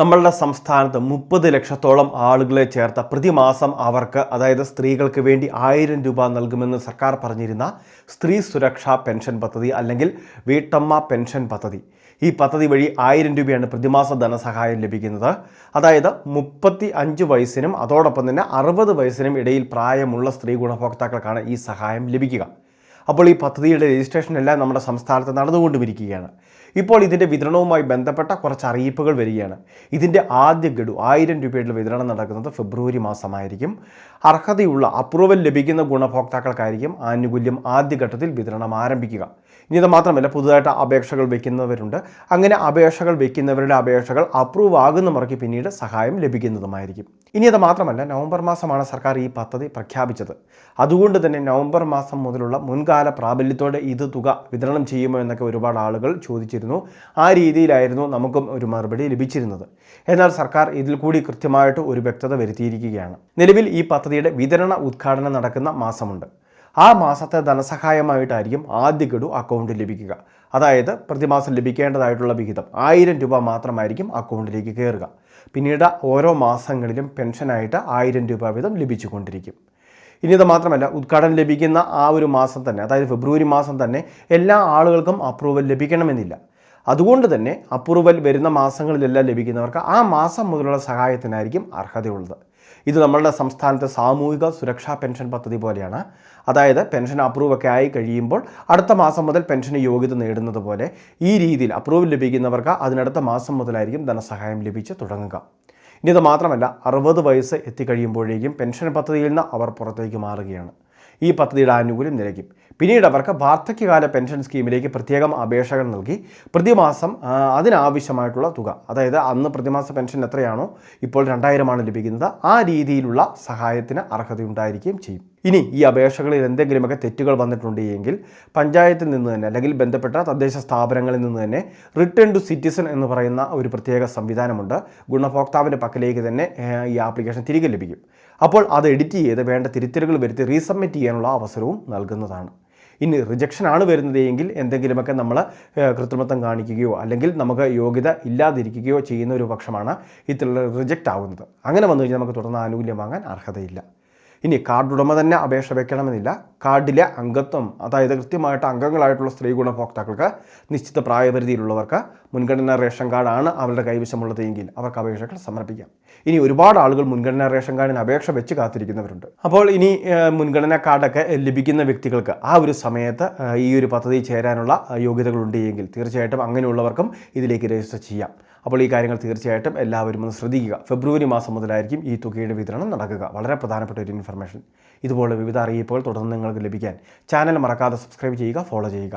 നമ്മളുടെ സംസ്ഥാനത്ത് 30 ലക്ഷത്തോളം ആളുകളെ ചേർത്ത പ്രതിമാസം അവർക്ക് അതായത് സ്ത്രീകൾക്ക് വേണ്ടി 1000 രൂപ നൽകുമെന്ന് സർക്കാർ പറഞ്ഞിരുന്ന സ്ത്രീ സുരക്ഷാ പെൻഷൻ പദ്ധതി അല്ലെങ്കിൽ വീട്ടമ്മ പെൻഷൻ പദ്ധതി. ഈ പദ്ധതി വഴി 1000 രൂപയാണ് പ്രതിമാസ ധനസഹായം ലഭിക്കുന്നത്. അതായത് 35 വയസ്സിനും അതോടൊപ്പം തന്നെ 60 വയസ്സിനും ഇടയിൽ പ്രായമുള്ള സ്ത്രീ ഗുണഭോക്താക്കൾക്കാണ് ഈ സഹായം ലഭിക്കുക. അപ്പോൾ ഈ പദ്ധതിയുടെ രജിസ്ട്രേഷൻ എല്ലാം നമ്മുടെ സംസ്ഥാനത്ത് നടന്നുകൊണ്ടിരിക്കുകയാണ്. ഇപ്പോൾ ഇതിൻ്റെ വിതരണവുമായി ബന്ധപ്പെട്ട കുറച്ച് അറിയിപ്പുകൾ വരികയാണ്. ഇതിൻ്റെ ആദ്യ ഗഡു 1000 രൂപയുടെ വിതരണം നടക്കുന്നത് ഫെബ്രുവരി മാസമായിരിക്കും. അർഹതയുള്ള അപ്രൂവൽ ലഭിക്കുന്ന ഗുണഭോക്താക്കൾക്കായിരിക്കും ആനുകൂല്യം ആദ്യഘട്ടത്തിൽ വിതരണം ആരംഭിക്കുക. ഇനി ഇത് മാത്രമല്ല, പുതുതായിട്ട് അപേക്ഷകൾ വയ്ക്കുന്നവരുണ്ട്. അങ്ങനെ അപേക്ഷകൾ വയ്ക്കുന്നവരുടെ അപേക്ഷകൾ അപ്രൂവ് ആകുന്ന മുറയ്ക്ക് പിന്നീട് സഹായം ലഭിക്കുന്നതുമായിരിക്കും. ഇനി അത് മാത്രമല്ല, നവംബർ മാസമാണ് സർക്കാർ ഈ പദ്ധതി പ്രഖ്യാപിച്ചത്. അതുകൊണ്ട് തന്നെ നവംബർ മാസം മുതലുള്ള മുൻകാല പ്രാബല്യത്തോടെ ഇത് തുക വിതരണം ചെയ്യുമോ എന്നൊക്കെ ഒരുപാട് ആളുകൾ ചോദിച്ചിരുന്നു. ആ രീതിയിലായിരുന്നു നമുക്കും ഒരു മറുപടി ലഭിച്ചിരുന്നത്. എന്നാൽ സർക്കാർ ഇതിൽ കൂടി കൃത്യമായിട്ട് ഒരു വ്യക്തത വരുത്തിയിരിക്കുകയാണ്. നിലവിൽ ഈ പദ്ധതിയുടെ വിതരണ ഉദ്ഘാടനം നടക്കുന്ന മാസമുണ്ട്. ആ മാസത്തെ ധനസഹായമായിട്ടായിരിക്കും ആദ്യ ഗഡു അക്കൗണ്ടിൽ ലഭിക്കുക. അതായത് പ്രതിമാസം ലഭിക്കേണ്ടതായിട്ടുള്ള വിഹിതം 1000 രൂപ മാത്രമായിരിക്കും അക്കൗണ്ടിലേക്ക് കയറുക. പിന്നീട് ഓരോ മാസങ്ങളിലും പെൻഷനായിട്ട് 1000 രൂപ വീതം ലഭിച്ചുകൊണ്ടിരിക്കും. ഇനി ഇത് മാത്രമല്ല, ഉദ്ഘാടനം ലഭിക്കുന്ന ആ ഒരു മാസം തന്നെ, അതായത് ഫെബ്രുവരി മാസം തന്നെ എല്ലാ ആളുകൾക്കും അപ്രൂവൽ ലഭിക്കണമെന്നില്ല. അതുകൊണ്ട് തന്നെ അപ്രൂവൽ വരുന്ന മാസങ്ങളിലെല്ലാം ലഭിക്കുന്നവർക്ക് ആ മാസം മുതലുള്ള സഹായത്തിനായിരിക്കും അർഹതയുള്ളത്. ഇത് നമ്മളുടെ സംസ്ഥാനത്തെ സാമൂഹിക സുരക്ഷാ പെൻഷൻ പദ്ധതി പോലെയാണ്. അതായത് പെൻഷൻ അപ്രൂവൊക്കെ ആയി കഴിയുമ്പോൾ അടുത്ത മാസം മുതൽ പെൻഷന് യോഗ്യത നേടുന്നത് പോലെ ഈ രീതിയിൽ അപ്രൂവൽ ലഭിക്കുന്നവർക്ക് അതിനടുത്ത മാസം മുതലായിരിക്കും ധനസഹായം ലഭിച്ച് തുടങ്ങുക. ഇനി ഇത് മാത്രമല്ല, 60 വയസ്സ് എത്തിക്കഴിയുമ്പോഴേക്കും പെൻഷൻ പദ്ധതിയിൽ നിന്ന് അവർ പുറത്തേക്ക് മാറുകയാണ്. ഈ പദ്ധതിയുടെ ആനുകൂല്യം നിലയ്ക്കും. പിന്നീട് അവർക്ക് വാർദ്ധക്യകാല പെൻഷൻ സ്കീമിലേക്ക് പ്രത്യേകം അപേക്ഷകൾ നൽകി പ്രതിമാസം അതിനാവശ്യമായിട്ടുള്ള തുക, അതായത് അന്ന് പ്രതിമാസ പെൻഷൻ എത്രയാണോ ഇപ്പോൾ 2000 ലഭിക്കുന്നത്, ആ രീതിയിലുള്ള സഹായത്തിന് അർഹതയുണ്ടായിരിക്കുകയും ചെയ്യും. ഇനി ഈ അപേക്ഷകളിൽ എന്തെങ്കിലുമൊക്കെ തെറ്റുകൾ വന്നിട്ടുണ്ട് എങ്കിൽ പഞ്ചായത്തിൽ നിന്ന് തന്നെ അല്ലെങ്കിൽ ബന്ധപ്പെട്ട തദ്ദേശ സ്ഥാപനങ്ങളിൽ നിന്ന് തന്നെ റിട്ടേൺ ടു സിറ്റിസൺ എന്ന് പറയുന്ന ഒരു പ്രത്യേക സംവിധാനമുണ്ട്. ഗുണഭോക്താവിൻ്റെ പക്കലേക്ക് തന്നെ ഈ ആപ്ലിക്കേഷൻ തിരികെ ലഭിക്കും. അപ്പോൾ അത് എഡിറ്റ് ചെയ്ത് വേണ്ട തിരുത്തലുകൾ വരുത്തി റീസബ്മിറ്റ് ചെയ്യാനുള്ള അവസരവും നൽകുന്നതാണ്. ഇനി റിജക്ഷനാണ് വരുന്നത് എങ്കിൽ എന്തെങ്കിലുമൊക്കെ നമ്മൾ കൃത്രിമത്വം കാണിക്കുകയോ അല്ലെങ്കിൽ നമുക്ക് യോഗ്യത ഇല്ലാതിരിക്കുകയോ ചെയ്യുന്ന ഒരു പക്ഷമാണ് ഇതിലുള്ള റിജക്റ്റ് ആവുന്നത്. അങ്ങനെ വന്നു കഴിഞ്ഞാൽ നമുക്ക് തുടർന്ന് ആനുകൂല്യം വാങ്ങാൻ അർഹതയില്ല. ഇനി കാർഡ് ഉടമ തന്നെ അപേക്ഷ വെക്കണമെന്നില്ല. കാർഡിലെ അംഗത്വം, അതായത് കൃത്യമായിട്ട് അംഗങ്ങളായിട്ടുള്ള സ്ത്രീ ഗുണഭോക്താക്കൾക്ക്, നിശ്ചിത പ്രായപരിധിയിലുള്ളവർക്ക്, മുൻഗണനാ റേഷൻ കാർഡാണ് അവരുടെ കൈവശമുള്ളത് എങ്കിൽ അവർക്ക് അപേക്ഷകൾ സമർപ്പിക്കാം. ഇനി ഒരുപാട് ആളുകൾ മുൻഗണനാ റേഷൻ കാർഡിന് അപേക്ഷ വെച്ച് കാത്തിരിക്കുന്നവരുണ്ട്. അപ്പോൾ ഇനി മുൻഗണനാ കാർഡൊക്കെ ലഭിക്കുന്ന വ്യക്തികൾക്ക് ആ ഒരു സമയത്ത് ഈ ഒരു പദ്ധതി ചേരാനുള്ള യോഗ്യതകളുണ്ട് എങ്കിൽ തീർച്ചയായിട്ടും അങ്ങനെയുള്ളവർക്കും ഇതിലേക്ക് രജിസ്റ്റർ ചെയ്യാം. അപ്പോൾ ഈ കാര്യങ്ങൾ തീർച്ചയായിട്ടും എല്ലാവരും ഒന്ന് ശ്രദ്ധിക്കുക. ഫെബ്രുവരി മാസം മുതലായിരിക്കും ഈ തുകയുടെ വിതരണം നടക്കുക. വളരെ പ്രധാനപ്പെട്ട ഒരു ഇൻഫർമേഷൻ. ഇതുപോലെ വിവിധ അറിയിപ്പുകൾ തുടർന്ന് നിങ്ങൾക്ക് ലഭിക്കാൻ ചാനൽ മറക്കാതെ സബ്സ്ക്രൈബ് ചെയ്യുക, ഫോളോ ചെയ്യുക.